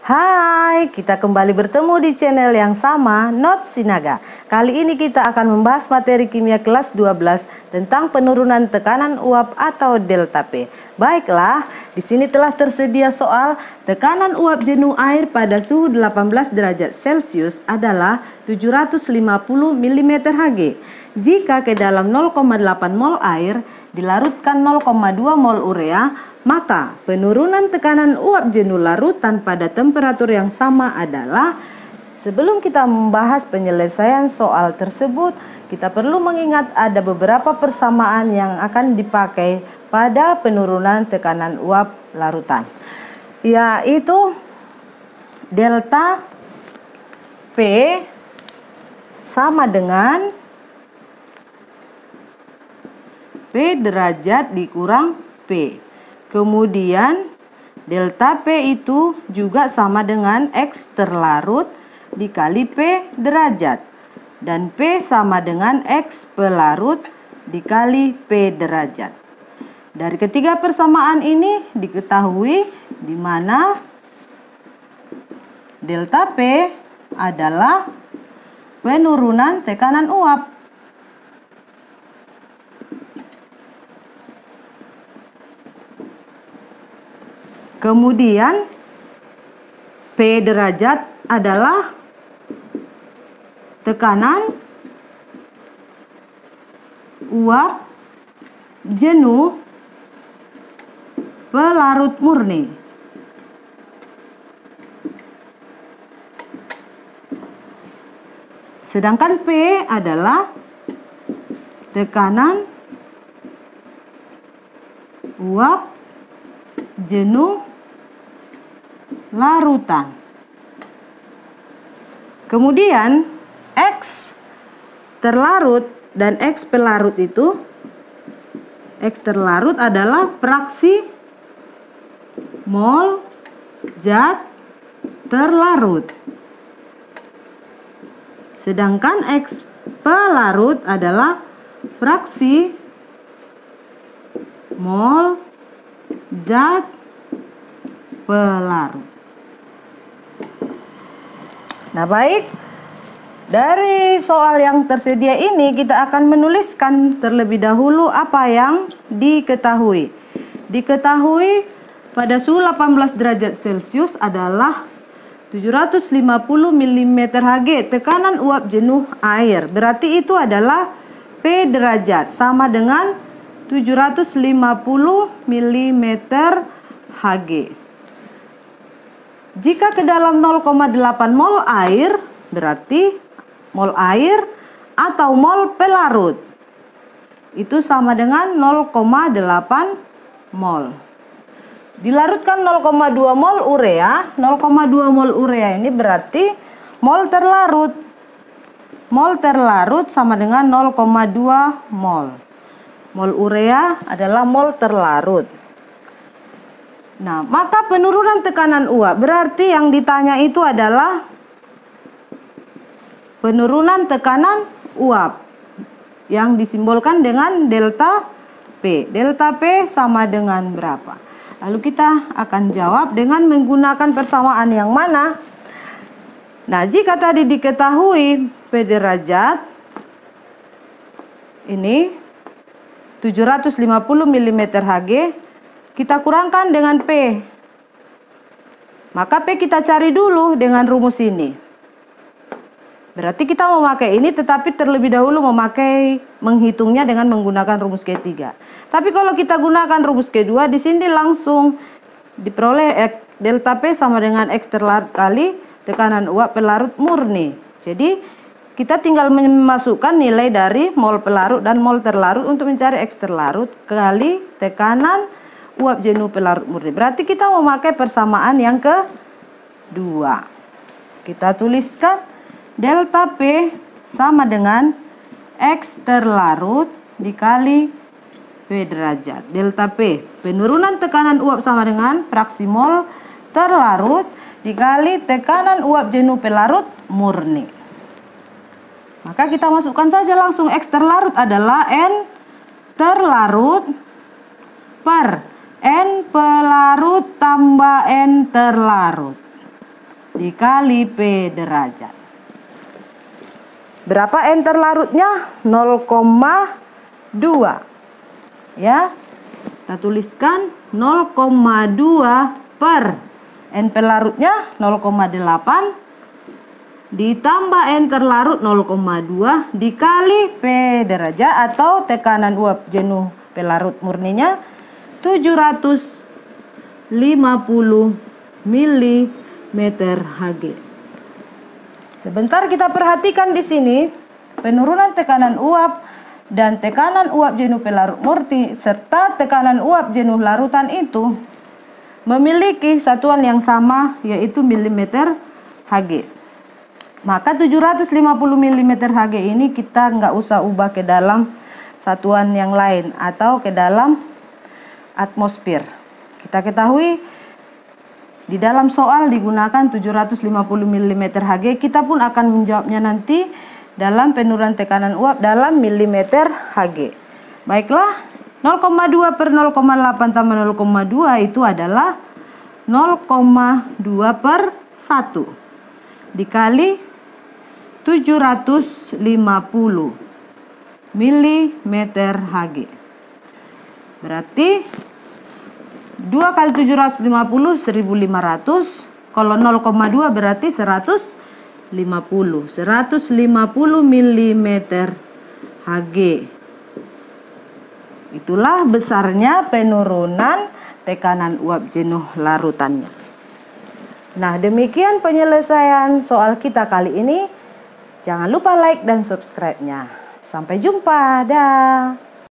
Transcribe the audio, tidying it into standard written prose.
Hai, kita kembali bertemu di channel yang sama, Not Sinaga. Kali ini kita akan membahas materi kimia kelas 12 tentang penurunan tekanan uap atau delta P. Baiklah, di sini telah tersedia soal tekanan uap jenuh air pada suhu 18 derajat Celcius adalah 750 mm Hg. Jika ke dalam 0,8 mol air dilarutkan 0,2 mol urea, maka penurunan tekanan uap jenuh larutan pada temperatur yang sama adalah. Sebelum kita membahas penyelesaian soal tersebut, kita perlu mengingat ada beberapa persamaan yang akan dipakai pada penurunan tekanan uap larutan, yaitu delta P sama dengan P derajat dikurang P. Kemudian delta P itu juga sama dengan X terlarut dikali P derajat. Dan P sama dengan X pelarut dikali P derajat. Dari ketiga persamaan ini diketahui di mana delta P adalah penurunan tekanan uap. Kemudian P derajat adalah tekanan uap jenuh pelarut murni. Sedangkan P adalah tekanan uap jenuh larutan. Kemudian X terlarut dan X pelarut itu, X terlarut adalah fraksi mol zat terlarut. Sedangkan X pelarut adalah fraksi mol zat pelarut. Nah, baik. Dari soal yang tersedia ini kita akan menuliskan terlebih dahulu apa yang diketahui. Diketahui pada suhu 18 derajat Celcius adalah 750 mm Hg tekanan uap jenuh air. Berarti itu adalah P derajat sama dengan 750 mm Hg. Jika ke dalam 0,8 mol air, berarti mol air atau mol pelarut itu sama dengan 0,8 mol. Dilarutkan 0,2 mol urea, 0,2 mol urea ini berarti mol terlarut. Mol terlarut sama dengan 0,2 mol. Mol urea adalah mol terlarut. Nah, maka penurunan tekanan uap berarti yang ditanya itu adalah penurunan tekanan uap yang disimbolkan dengan delta P. Delta P sama dengan berapa? Lalu kita akan jawab dengan menggunakan persamaan yang mana? Nah, jika tadi diketahui P derajat ini 750 mm Hg, kita kurangkan dengan P. Maka P kita cari dulu dengan rumus ini. Berarti kita memakai ini, tetapi terlebih dahulu menghitungnya dengan menggunakan rumus ketiga. Tapi kalau kita gunakan rumus kedua, di sini langsung diperoleh delta P sama dengan X terlarut kali tekanan uap pelarut murni. Jadi kita tinggal memasukkan nilai dari mol pelarut dan mol terlarut untuk mencari X terlarut kali tekanan uap jenuh pelarut murni. Berarti kita memakai persamaan yang kedua. Kita tuliskan delta P sama dengan X terlarut dikali P derajat. Delta P, penurunan tekanan uap sama dengan fraksi mol terlarut dikali tekanan uap jenuh pelarut murni. Maka kita masukkan saja langsung X terlarut adalah N terlarut per N pelarut tambah N terlarut. dikali P derajat. Berapa N terlarutnya? 0,2. Ya. Kita tuliskan 0,2 per N pelarutnya 0,8 ditambah N terlarut 0,2 dikali P derajat atau tekanan uap jenuh pelarut murninya 750 mm²Hg. Sebentar kita perhatikan di sini penurunan tekanan uap dan tekanan uap jenuh pelarut murni serta tekanan uap jenuh larutan itu memiliki satuan yang sama, yaitu mm²Hg. Maka 750 mm²Hg ini kita nggak usah ubah ke dalam satuan yang lain atau ke dalam atmosfer. Kita ketahui di dalam soal digunakan 750 mm²Hg. Kita pun akan menjawabnya nanti dalam penurunan tekanan uap dalam mm²Hg. Baiklah, 0,2 per 0,8 tambah 0,2 itu adalah 0,2 per 1 dikali 750 mm²Hg. Berarti 2 kali 750 1500. Kalau 0,2 berarti 150 mm²Hg. Itulah besarnya penurunan tekanan uap jenuh larutannya. Nah, demikian penyelesaian soal kita kali ini. Jangan lupa like dan subscribe-nya. Sampai jumpa. Dah.